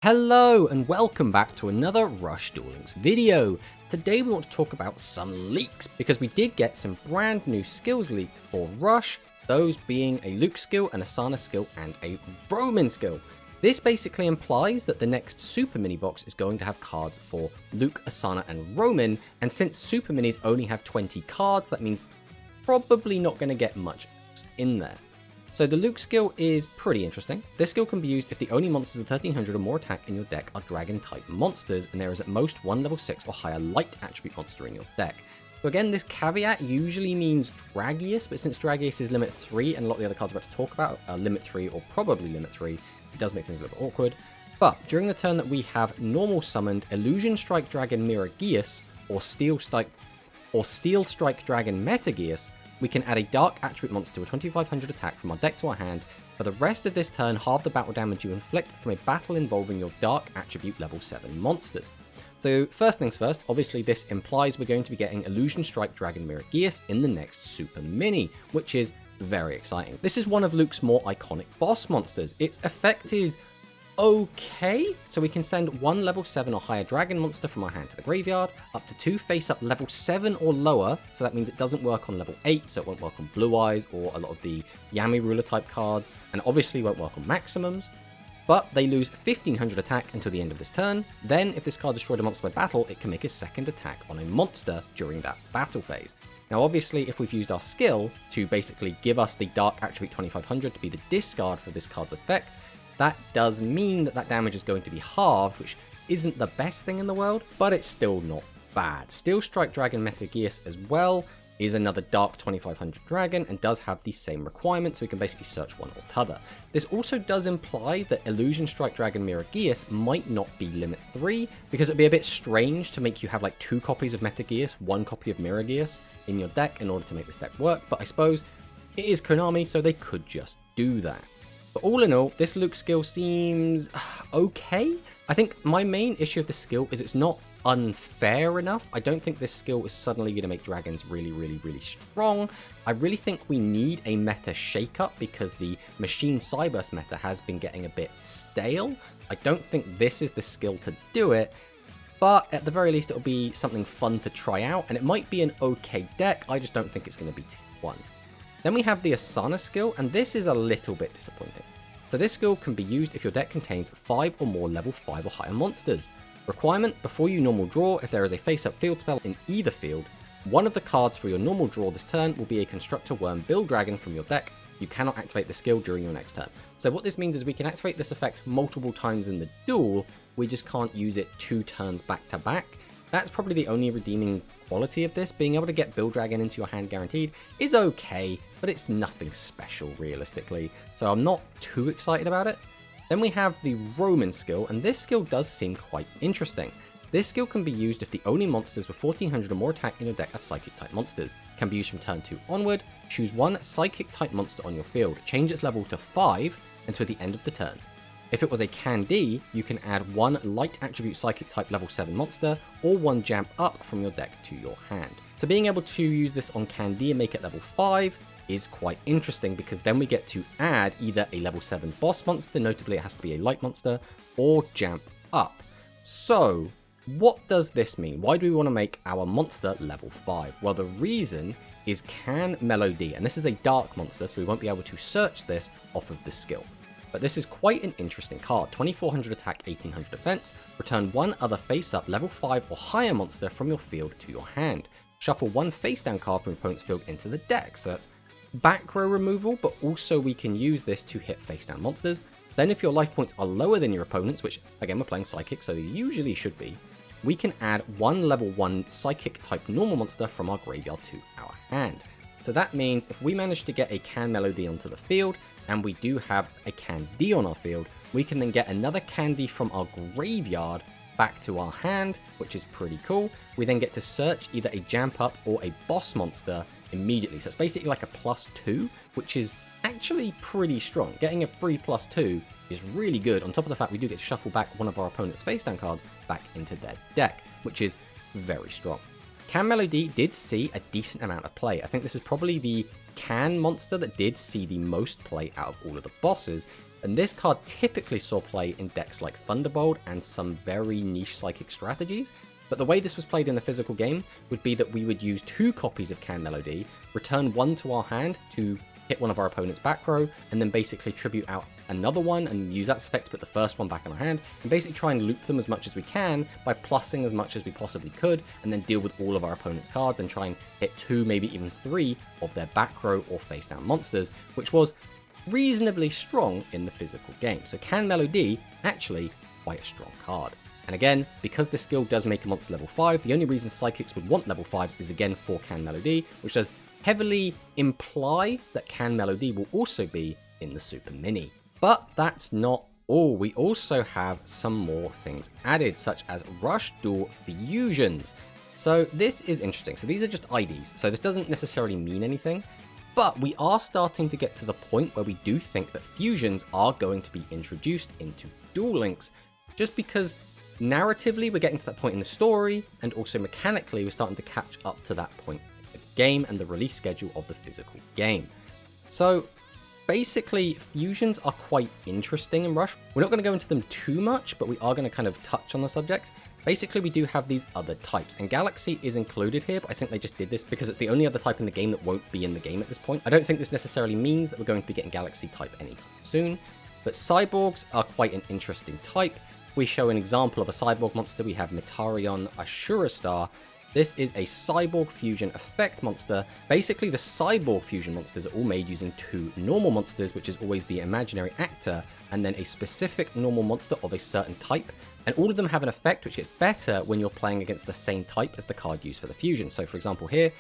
Hello and welcome back to another Rush Duel Links video. Today we want to talk about some leaks because we did get some brand new skills leaked for Rush, those being a Luke skill, an Assana skill and a Roman skill. This basically implies that the next Super Mini box is going to have cards for Luke, Assana and Roman, and since Super Minis only have 20 cards, that means probably not going to get much in there. So the Luke skill is pretty interesting. This skill can be used if the only monsters with 1300 or more attack in your deck are dragon type monsters, and there is at most one level 6 or higher light attribute monster in your deck. So again, this caveat usually means Dragius, but since Dragius is limit 3 and a lot of the other cards we're about to talk about are limit 3 or probably limit 3, it does make things a little bit awkward. But during the turn that we have normal summoned Illusion Strike Dragon Miragius or Steel Strike Dragon Metagius, we can add a dark attribute monster with 2500 attack from our deck to our hand. For the rest of this turn, halve the battle damage you inflict from a battle involving your dark attribute level 7 monsters. So first things first, obviously this implies we're going to be getting Illusion Strike Dragon Miragius in the next Super Mini, which is very exciting. This is one of Luke's more iconic boss monsters. Its effect is okay, so we can send one level 7 or higher dragon monster from our hand to the graveyard, up to 2 face-up level 7 or lower, so that means it doesn't work on level 8, so it won't work on Blue Eyes or a lot of the Yami Ruler type cards, and obviously won't work on Maximums, but they lose 1500 attack until the end of this turn. Then, if this card destroyed a monster by battle, it can make a second attack on a monster during that battle phase. Now obviously, if we've used our skill to basically give us the Dark Attribute 2500 to be the discard for this card's effect, that does mean that damage is going to be halved, which isn't the best thing in the world, but it's still not bad. Steel Strike Dragon Metagius as well is another Dark 2500 dragon and does have the same requirements, so we can basically search one or t'other. This also does imply that Illusion Strike Dragon Miragius might not be limit 3, because it'd be a bit strange to make you have like 2 copies of Metagius, 1 copy of Miragius in your deck in order to make this deck work, but I suppose it is Konami, so they could just do that. But all in all, this Luke skill seems okay. I think my main issue of this skill is it's not unfair enough. I don't think this skill is suddenly going to make dragons really strong. I really think we need a meta shakeup because the Machine Cyburst meta has been getting a bit stale. I don't think this is the skill to do it, but at the very least it'll be something fun to try out, and it might be an okay deck. I just don't think it's going to be T1. Then we have the Assana skill, and this is a little bit disappointing. So this skill can be used if your deck contains 5 or more level 5 or higher monsters. Requirement: before you normal draw, if there is a face-up field spell in either field, one of the cards for your normal draw this turn will be a Constructor Worm Build Dragon from your deck. You cannot activate the skill during your next turn. So what this means is we can activate this effect multiple times in the duel, we just can't use it 2 turns back to back. That's probably the only redeeming quality of this. Being able to get Build Dragon into your hand guaranteed is okay, but it's nothing special realistically, so I'm not too excited about it. Then we have the Roman skill, and this skill does seem quite interesting. This skill can be used if the only monsters with 1400 or more attack in your deck are Psychic type monsters. Can be used from turn 2 onward. Choose one Psychic type monster on your field, change its level to 5 until the end of the turn. If it was a Candy, you can add one light attribute Psychic type level 7 monster or one jump up from your deck to your hand. So being able to use this on Candy and make it level 5 is quite interesting, because then we get to add either a level 7 boss monster, notably it has to be a light monster, or jump up. So what does this mean? Why do we want to make our monster level 5? Well, the reason is Can Melody, and this is a dark monster, so we won't be able to search this off of the skill. But this is quite an interesting card. 2400 attack, 1800 defense. Return one other face-up level 5 or higher monster from your field to your hand. Shuffle one face-down card from your opponent's field into the deck. So that's back row removal, but also we can use this to hit face-down monsters. Then if your life points are lower than your opponent's, which again we're playing Psychic, so they usually should be, we can add one level 1 Psychic type normal monster from our graveyard to our hand. So that means if we manage to get a Can Melody onto the field, and we do have a Candy on our field, we can then get another Candy from our graveyard back to our hand, which is pretty cool. We then get to search either a Jump Up or a boss monster immediately. So it's basically like a +2, which is actually pretty strong. Getting a free +2 is really good, on top of the fact we do get to shuffle back one of our opponent's face-down cards back into their deck, which is very strong. Can Melody did see a decent amount of play. I think this is probably the Can monster that did see the most play out of all of the bosses. and this card typically saw play in decks like Thunderbolt and some very niche psychic strategies. But the way this was played in the physical game would be that we would use 2 copies of Can Melody, return 1 to our hand to hit one of our opponent's back row, and then basically tribute out another one and use that effect to put the first one back in our hand, and basically try and loop them as much as we can by plussing as much as we possibly could, and then deal with all of our opponent's cards and try and hit 2, maybe even 3 of their back row or face down monsters, which was reasonably strong in the physical game. So Can Melody, actually quite a strong card. And again, because this skill does make a monster level 5, the only reason Psychics would want level 5s is again for Can Melody, which does heavily imply that Can Melody will also be in the Super Mini. But that's not all. We also have some more things added, such as Rush Duel Fusions. So this is interesting. So these are just IDs, so this doesn't necessarily mean anything, but we are starting to get to the point where we do think that fusions are going to be introduced into Duel Links, just because narratively we're getting to that point in the story, and also mechanically we're starting to catch up to that point in the game and the release schedule of the physical game. So basically, fusions are quite interesting in Rush. We're not going to go into them too much, but we are going to kind of touch on the subject. Basically, we do have these other types, and Galaxy is included here, but I think they just did this because it's the only other type in the game that won't be in the game at this point. I don't think this necessarily means that we're going to be getting Galaxy type anytime soon, but Cyborgs are quite an interesting type. We show an example of a cyborg monster. We have Metarion Ashura Star. This is a cyborg fusion effect monster. Basically, the cyborg fusion monsters are all made using 2 normal monsters, which is always the imaginary actor, and then a specific normal monster of a certain type. And all of them have an effect which gets better when you're playing against the same type as the card used for the fusion. So for example here,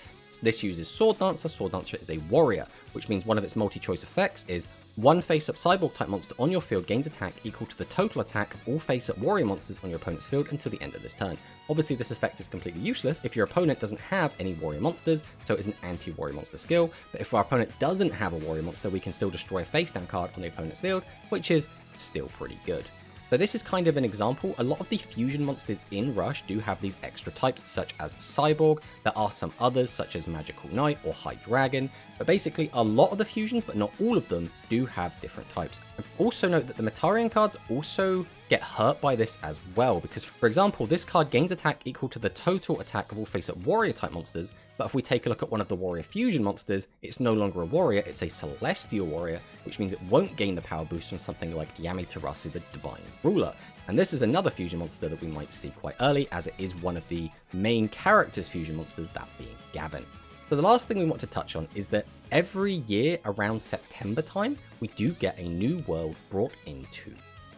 this uses Sword Dancer. Sword Dancer is a warrior, which means one of its multi-choice effects is 1 face-up cyborg type monster on your field gains attack equal to the total attack of all face-up warrior monsters on your opponent's field until the end of this turn. Obviously this effect is completely useless if your opponent doesn't have any warrior monsters, so it is an anti-warrior monster skill, but if our opponent doesn't have a warrior monster, we can still destroy a face-down card on the opponent's field, which is still pretty good. So this is kind of an example. A lot of the fusion monsters in Rush do have these extra types, such as Cyborg. There are some others, such as Magical Knight or High Dragon, but basically a lot of the fusions, but not all of them, do have different types. And also note that the Metarion cards also get hurt by this as well, because for example, this card gains attack equal to the total attack of all face-up warrior type monsters, but if we take a look at one of the warrior fusion monsters, it's no longer a warrior, it's a celestial warrior, which means it won't gain the power boost from something like Yamaterasu the Divine Ruler. And this is another fusion monster that we might see quite early, as it is one of the main characters' fusion monsters, that being Gavin. So the last thing we want to touch on is that every year around September time, we do get a new world brought into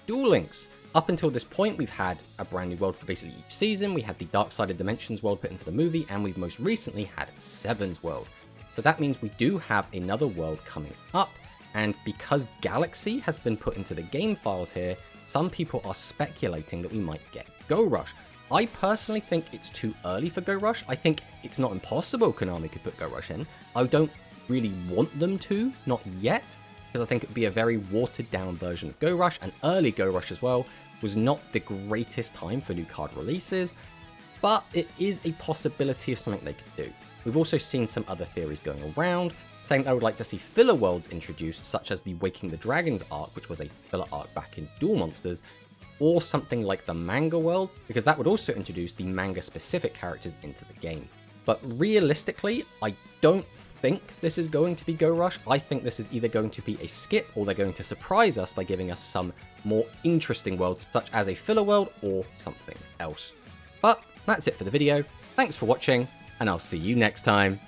Duel Links. Up until this point, we've had a brand new world for basically each season. We had the Dark-Sided Dimensions world put in for the movie, and we've most recently had Seven's world. So that means we do have another world coming up, and because Galaxy has been put into the game files here, some people are speculating that we might get Go Rush. I personally think it's too early for Go Rush. I think it's not impossible Konami could put Go Rush in. I don't really want them to, not yet, because I think it would be a very watered down version of Go Rush, and early Go Rush as well was not the greatest time for new card releases, but it is a possibility of something they could do. We've also seen some other theories going around, saying I would like to see filler worlds introduced, such as the Waking the Dragons arc, which was a filler arc back in Duel Monsters, or something like the manga world, because that would also introduce the manga specific characters into the game. But realistically, I don't think this is going to be Go Rush. I think this is either going to be a skip, or they're going to surprise us by giving us some more interesting worlds, such as a filler world or something else. But that's it for the video. Thanks for watching, and I'll see you next time.